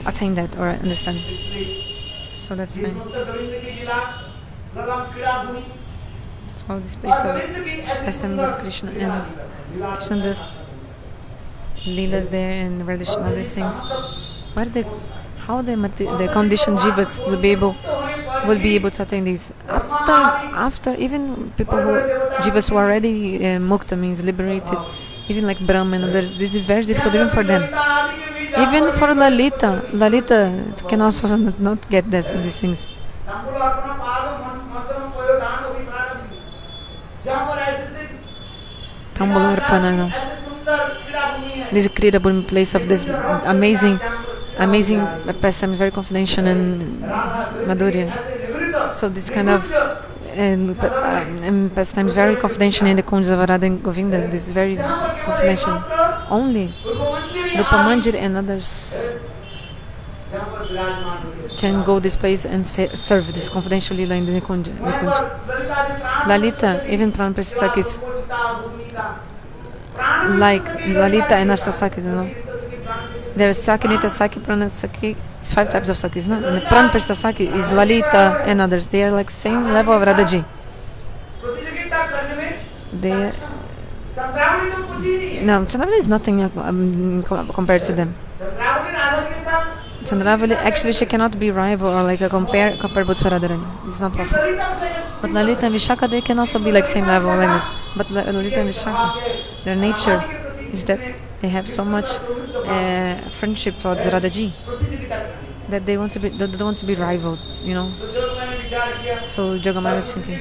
attain that or understand. So that's fine. So this place of esteems of Krishna, and Krishna does Leelas there and all these things. How the conditioned jivas will be able to attain these after even people jivas who are already mukta, means liberated, even like Brahma and other, this is very difficult even for them. Even for Lalita can also not get these things. Tambularpana. This Krida Bhumi place of this amazing pastime, very confidential and Madhurya. So this kind of pastime is very confidential in the kunjas of Radha and Govinda. This is very confidential. Only Rupa Manjari and others can go this place and serve this confidential lila in the Nikunja. Lalita, even Pranapestasakis, like Lalita and Ashtasakis, there is Saki, Nita Saki, Pranasaki. It's 5 types of Sakis, no? And the Pranapestasaki is Lalita and others. They are like same level of Radhaji. Chandravali is nothing compared to them. Chandravali, actually, she cannot be rival or like a comparable to Radharani. It's not possible. But Lalita and Vishaka, they can also be like same level like this. But Lalita and Vishaka, their nature is that they have so much friendship towards Radhaji that they don't want to be rivaled, So Jogamaya was thinking,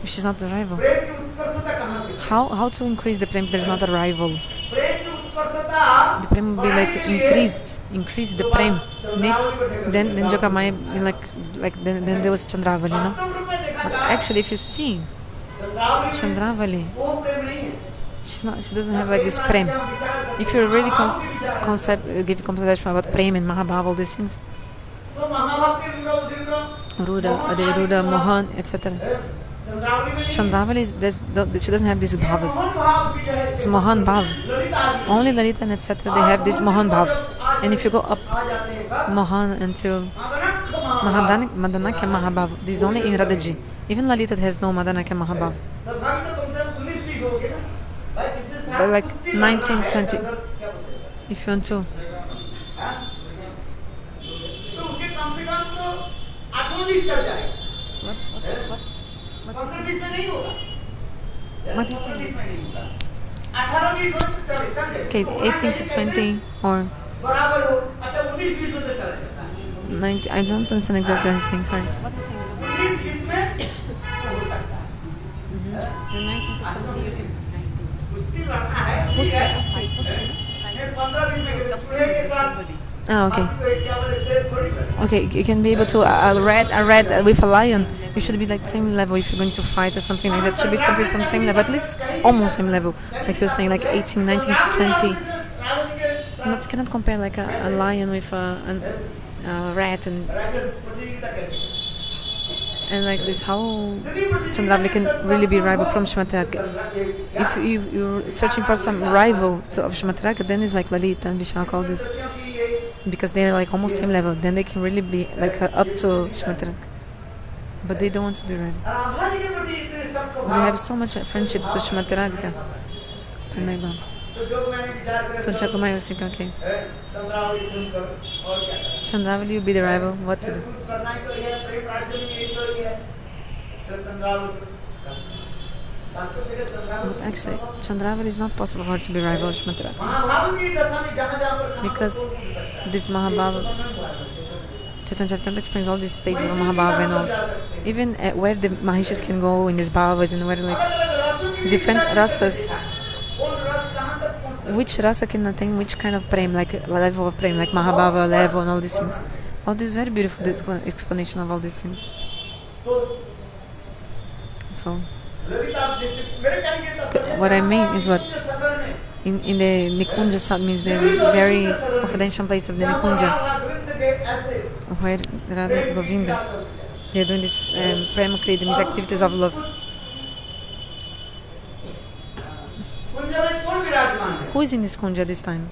if she's not the rival, how to increase the prem if there's not a rival? The prem will be like increase the prem. Then Jogamaya then there was Chandravali, But actually, if you see Chandravali, she doesn't have like this prem. If you really give conception about prem and Mahabhav, all these things, Ruda, Mohan, etc. Chandravali, she doesn't have these bhavas. It's Mohan Bhav. Only Lalita and etc. they have this Mohan Bhav. And if you go up Mohan until Madanakya Mahabhav, this is only in Radhaji. Even Lalita has no Madanakya Mahabhav. But like 19, 20, if you want to. What is it? Okay, 18 to 20 or 19. I don't understand exactly what I'm saying, sorry. What is the 19 to 20 you can... okay. Okay, you can be able to a red with a lion. You should be like the same level if you're going to fight or something like that. Should be something from the same level, at least almost same level. Like you're saying, like 18, 19 to 20. You cannot compare like a lion with a rat and like this. How Chandravali can really be rival from Shrimataratka? If you're searching for some rival of Shrimataratka, then it's like Lalita and Vishaka, all this, because they're like almost same level. Then they can really be like up to Shrimataratka, but they don't want to be rival. They have so much friendship to Shrimataratka. Pranay. So Jagamai was thinking, okay, Chandravali, you be the rival, what to do? But actually, Chandravali is not possible for her to be rival of Mathura. Because this Mahabhava, Chaitanya Charitamrita explains all these stages of Mahabhava and all. Even where the Mahishis can go in these bhavas and where like different rasas. Which rasa can attain which kind of prem, like level of prem, like Mahabhava level and all these things. All this very beautiful explanation of all these things. So, what I mean is what in the Nikunja Sad means the very confidential place of the Nikunja, where Radha Govinda, they're doing this prema kriya, these activities of love. Who is in this kunja this time?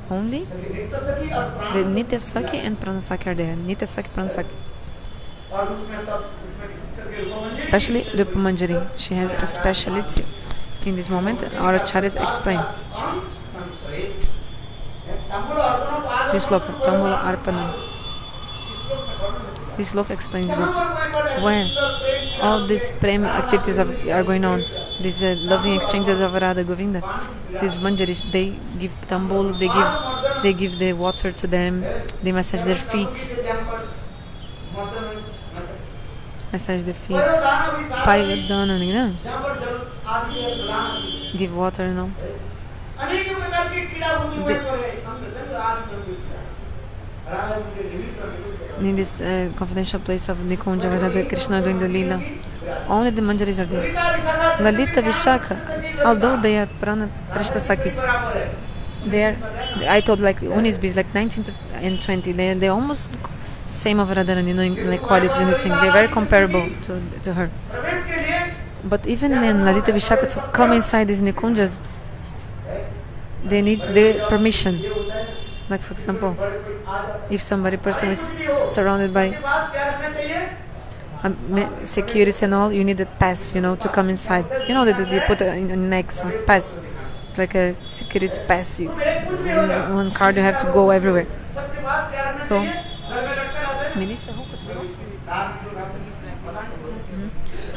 Only the Nitya Saki and Pranasaki are there. Nitya Saki, Pranasaki. Especially Rupa Manjari. She has a speciality in this moment. Our acharyas explain. This sloka, Tambula Arpanam. This sloka explains this. When all these prema activities are going on, these loving exchanges of Radha Govinda, these manjaris, they give tambul, they give the water to them, they massage their feet, Paivadana, give water, you know. In this confidential place of Nikunja, where Radha Krishna doing the Leela, only the manjaris are there. Lalita Vishaka, although they are Prana Prishtasakis, they are, I told like Unisbi is like 19 and 20, they almost same of Radharani, you know, like qualities in this thing. They're very comparable to her. But even in Lalita Vishaka to come inside these Nikunjas, they need the permission. Like for example, if person is surrounded by security and all, you need a pass, you know, to come inside. You know that they put in neck some pass. It's like a security pass. One card, you have to go everywhere. So, minister,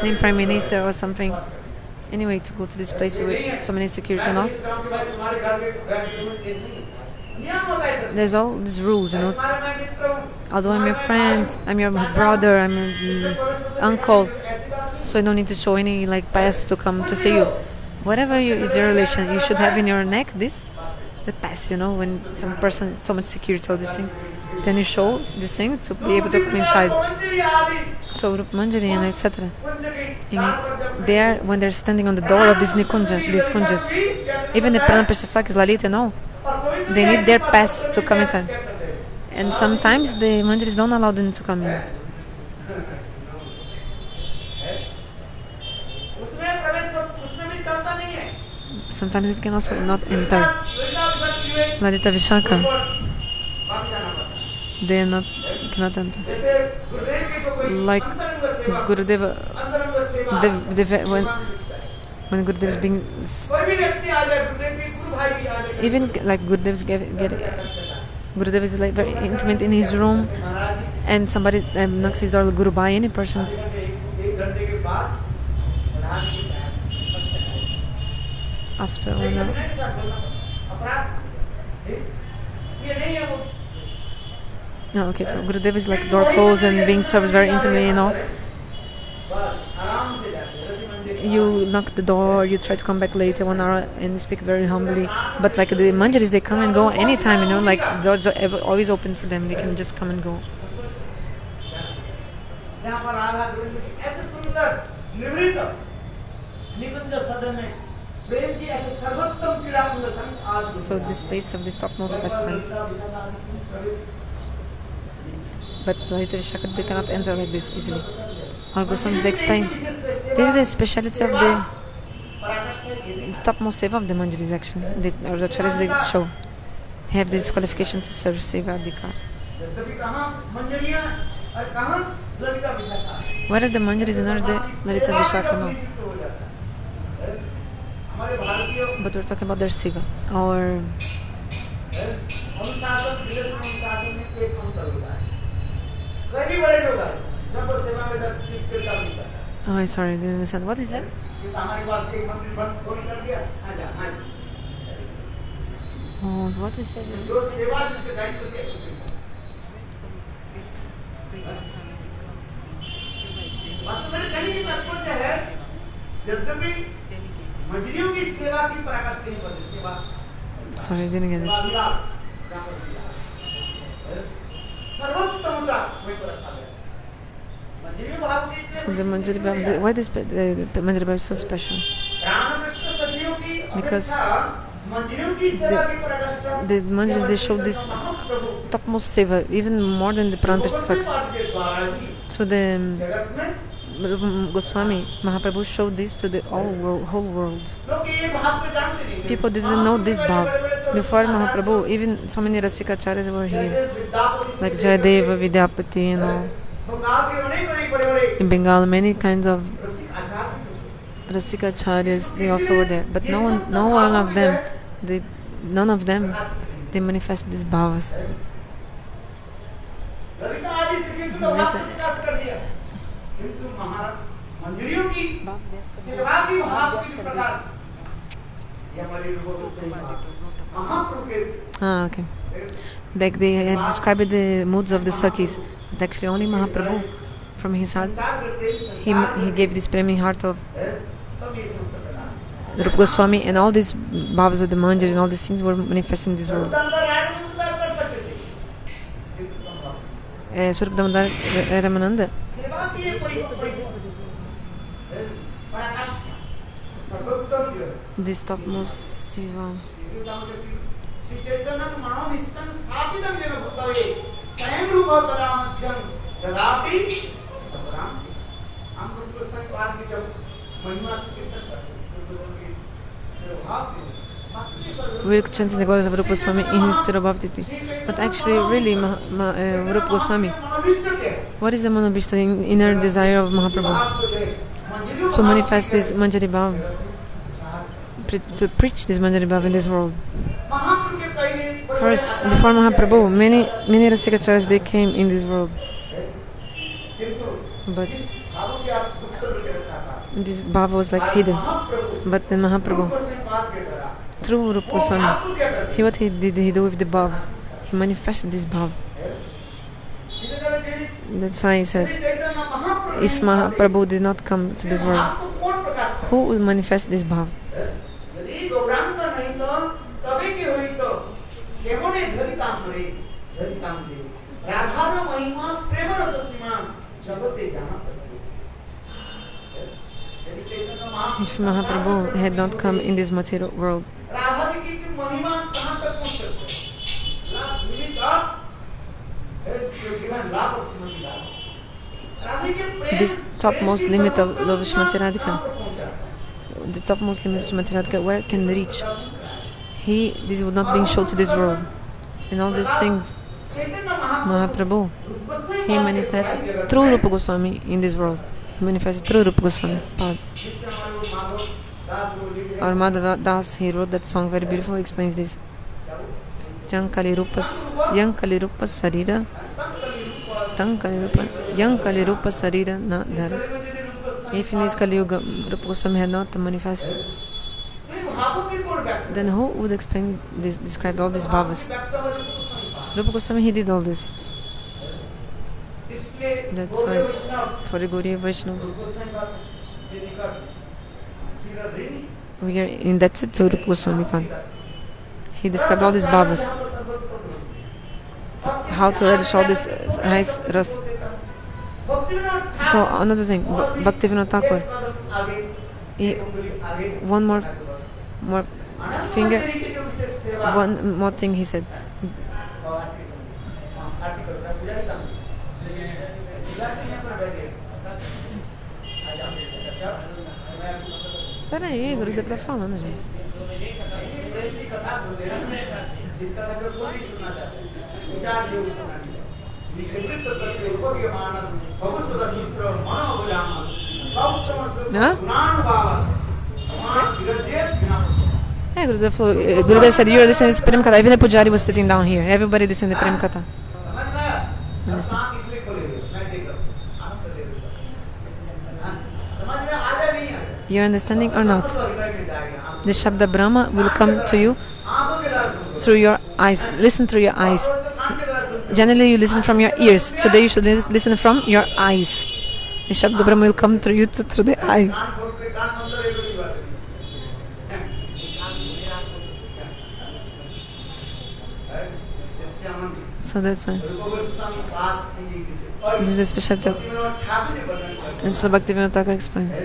name prime minister or something. Anyway, to go to this place with so many security and all. There's all these rules, you know. Although I'm your friend, I'm your brother, I'm your uncle, so I don't need to show any like pass to come to see you. Whatever is your relation, you should have in your neck the pass, you know, when some person, so much security, all these things. Then you show this thing to be able to come inside. So Rupa Manjari and etc. There, when they're standing on the door of these kunjas, even the Prana Prishtasakis, Lalita and all, they need their pass to come inside. And sometimes the manjaris don't allow them to come in. Sometimes it can also not enter. Lalita Vishaka, they cannot enter. Like Gurudeva, when Gurudev is being, even like Gurudev is like very intimate in his room, and somebody knocks his door, Guru Bhai, any person. After no, okay, for Gurudev is like door closed and being served very intimately, you know. You knock the door, you try to come back later 1 hour and you speak very humbly. But like the manjaris, they come and go anytime, you know, like doors are always open for them, they can just come and go. So this place of these topmost pastimes. But Lalita Vishaka, they cannot enter like this easily. Or Goswamis, they explain, this is the speciality of the topmost seva of the manjaris actually. Or the acharyas, they show. They have this qualification to serve seva adhikar. Whereas the manjaris and the Lalita Vishaka, no. but we're talking about their seva. Or oh, sorry, I didn't understand. What is that? Oh, what is that? Sorry, I didn't get it. So the Manjari Bhav, why this the Manjari Bhav is so special? Because the Manjaris, they show this topmost seva, even more than the Pranapishtasakas. So the Goswami Mahaprabhu showed this to the whole world. People didn't know this bhav. Before Mahaprabhu, even so many Rasikacharyas were here, like Jayadeva, Vidyapati, and all. In Bengal, many kinds of Rasikacharyas, they also were there. But none of them, they manifest these bhavas. Okay. Like they had described the moods of the Sakis, but actually only Mahaprabhu, from his heart, he gave this preming heart of Rupa Goswami, and all these bhavas of the Manjaris and all these things were manifesting in this world. Swarup Damodar Ramananda. This topmost Siva. We're chanting the glories of Rupa Goswami in his Tirobhavtiti. But actually, really, Rupa Goswami, what is the Manobhishta inner desire of Mahaprabhu? To manifest this Manjari Bhav, to preach this Manjari Bhav in this world. First, before Mahaprabhu, many Rasikacharyas, they came in this world. But this Bhav was like hidden. But then Mahaprabhu, through Rupa Goswami, what he did with the Bhav? He manifested this Bhav. That's why he says, if Mahaprabhu did not come to this world, who will manifest this Bhav? If Mahaprabhu had not come in this material world, this topmost limit of love of Shrimati Radhika, the topmost limit of Shrimati Radhika, where can reach? This would not be shown to this world. And all these things, Mahaprabhu, he manifested through Rupa Goswami in this world. He manifested through Rupa Goswami. Our Madhava Das, he wrote that song very beautiful, he explains this. Yang Kali Rupa Sarira, Yang Kali Rupa Sarira na dharat. If in this Kali Yuga, Rupa Goswami had not manifested, then who would explain this, describe all these bhavas? Rupa Goswami, he did all this. That's why for the Gaudiya Vaishnavas, we are indebted to Rupa Goswami Pan. He described all these bhavas, how to relish all this nice ras. So another thing, Bhaktivinoda Thakur, one more finger, one more thing he said. Peraí, o Gurudev tá falando, gente. Hã? Gurudev said, you are listening to Prem Katha. Even the pujari was sitting down here. Everybody listening to Prem Katha. You're understanding or not? The Shabda Brahma will come to you through your eyes. Listen through your eyes. Generally, you listen from your ears. Today, you should listen from your eyes. The Shabda Brahma will come through you through the eyes. So that's why. This is the specialty of. And Srila Bhaktivinoda Thakur explains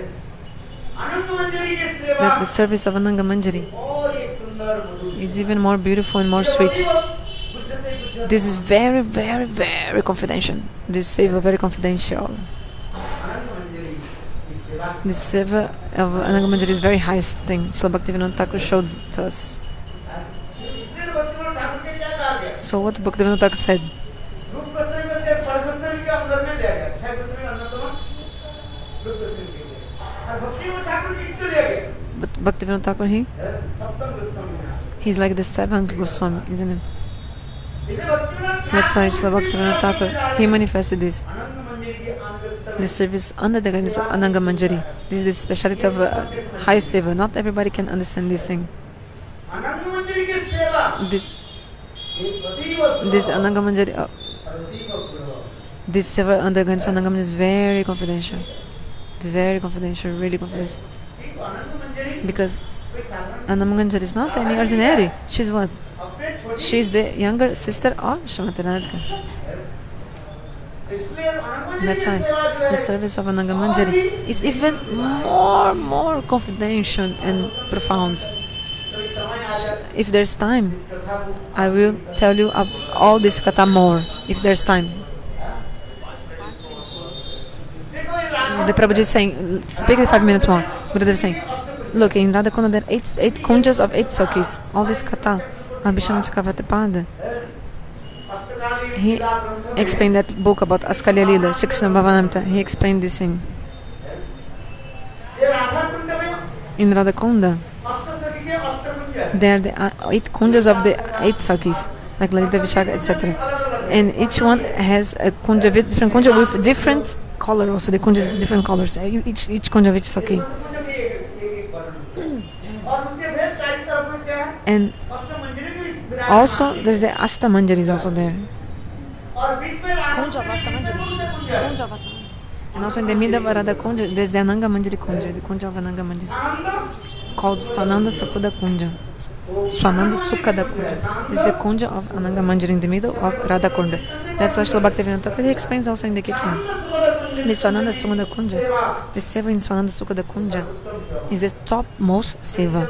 that the service of Ananga Manjari is even more beautiful and more sweet. This is very, very, very confidential. This seva very confidential. This seva of Ananga Manjari is very highest thing. Srila Bhaktivinoda Thakur showed to us. So what Bhaktivinoda Thakur said? But Bhaktivinoda Thakur, he's like the seventh Goswami, isn't it? That's why Srila Bhaktivinoda Thakur, he manifested this. The service under the guidance of Ananga Manjari. This is the speciality of high seva. Not everybody can understand this thing. This Ananga Manjari, this seva under the guidance of Ananga Manjari is very confidential. Very confidential, really confidential. Because Ananga Manjari is not any ordinary. She's what? She's the younger sister of Srimati Radhika. That's why the service of Ananga Manjari is even more confidential and profound. If there's time, I will tell you all this katha more. If there's time. The Prabhuji is saying, speak 5 minutes more. Gurudev is saying, look, in Radha Kunda there are 8 kunjas of 8 sakis. All this katha. He explained that book about Askalya Lila, Shikshna Bhavanamta. He explained this thing. In Radha Kunda, there are the 8 kunjas of the 8 sakis, like Lalita Vishaka, etc. And each one has a kunja with different kunja with different color. Also, the kunja is different colors. Each kunja of each saki. And also, there's the Asta Manjari is also there. And also in the middle of Radha Kunja, there's the Ananga Manjari Kunja, the Kunja of Ananga Manjari, called Swananda Sakhuda Kunja. Swananda Sukhada Kunja is the Kunja of Ananga Manjari in the middle of Radha Kunda. That's what Srila Bhaktivinoda Thakur explains also in the Kirtan. The Swananda Sukhada Kunja, the seva in Swananda Sukhada Kunja is the topmost seva.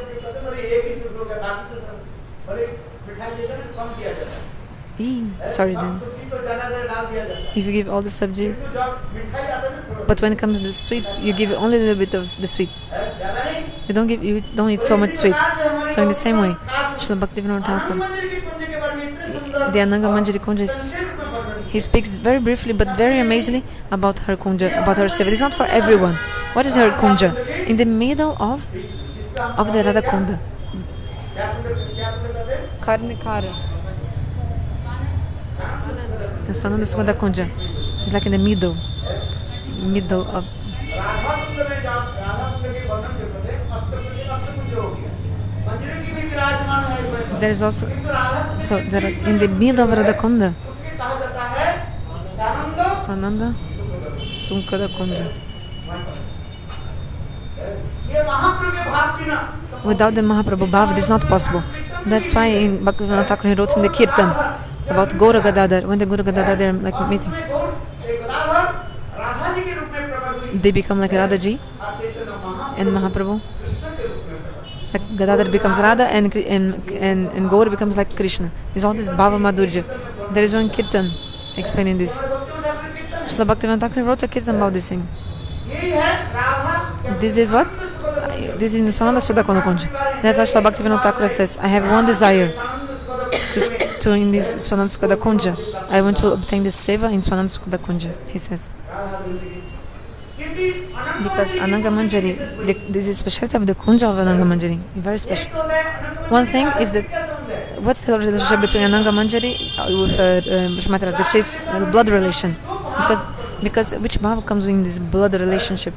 Sorry then. If you give all the subjects, but when it comes to the sweet, you give only a little bit of the sweet. You don't eat so much sweet. So in the same way, Srila Bhaktivinoda Thakur, the Ananga Manjari Kunja, he speaks very briefly but very amazingly about her kunja, about her seva. It's not for everyone. What is her kunja? In the middle of the Radha Kunda. Karnikara. The Swananda Sukhada Kunja is like in the middle of. There is also there are, in the middle of Radha Kunda, Swananda Sukhada Kunja. Without the Mahaprabhu Bhav, this is not possible. That's why in Bhaktivinoda Thakur he wrote in the Kirtan about Gaura Gadadhar. When the Gaura Gadadhar they are like meeting, they become like Radhaji and Mahaprabhu. Like Gadadhar becomes Radha and Gaura becomes like Krishna. It's all this Bhava Madhurya. There is one Kirtan explaining this. Srila Bhaktivinoda Thakur wrote a Kirtan about this thing. This is what? This is in Swananda Sukhada Kunja. That's what Srila Bhaktivinoda Thakur says. I have one desire to in this Swananda Sukhada Kunja. I want to obtain this seva in Swananda Sukhada Kunja, he says. Because Ananga Manjari, this is specialty of the Kunja of Ananga Manjari, very special. One thing is that what's the relationship between Ananga Manjari with Mathura? Because she's a blood relation. Because which Bhava comes in this blood relationship?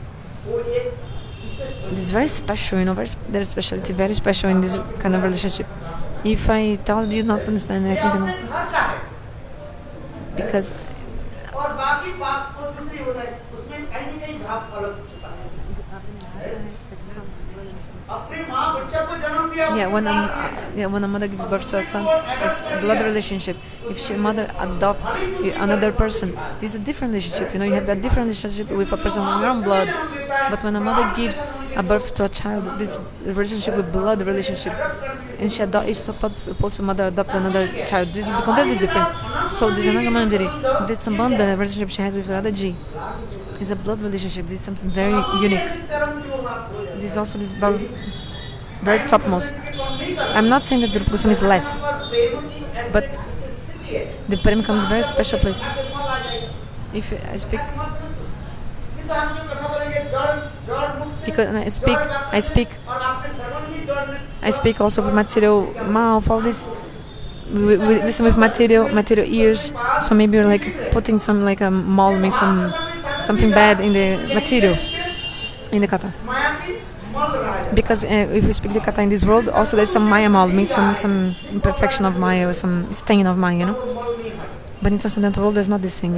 This is very special, there's speciality, very special in this kind of relationship. If I tell you not understand, I think because when a mother gives birth to a son, it's a blood relationship. If a mother adopts another person, this is a different relationship. You have a different relationship with a person from your own blood. But when a mother gives a birth to a child, this relationship with blood relationship, and she is supposed to mother adopt another child, this is completely different. So this Ananga Manjari, that's about the relationship she has with Radhaji. It's a blood relationship. This is something very unique. This is also this very topmost. I'm not saying that the Rupa Goswami is less, but the Prem comes very special place. If I speak, because I speak also with material mouth, all this. We listen with material ears, so maybe we're like putting some like a mal, something bad in the material, in the kata. Because if we speak the kata in this world, also there's some maya mal, means some imperfection of maya or some stain of maya, But in transcendental world, there's not this thing,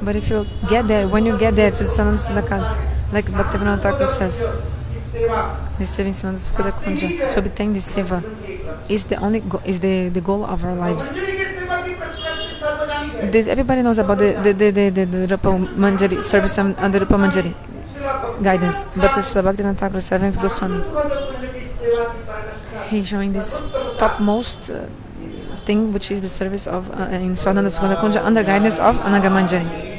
But if you get there, when you get there to the Sananda Sudakaj, like Bhaktivinoda Thakur says, this seva in Sananda Sudakaj, to obtain this seva is the goal of our lives. Everybody knows about the Rupa Manjari service and the Rupa Manjari guidance, but Srila Bhaktivinoda Thakur, 7th Goswami, he's showing this topmost thing, which is the service of in Swananda Sugandha Kunja under guidance of Ananga Manjari.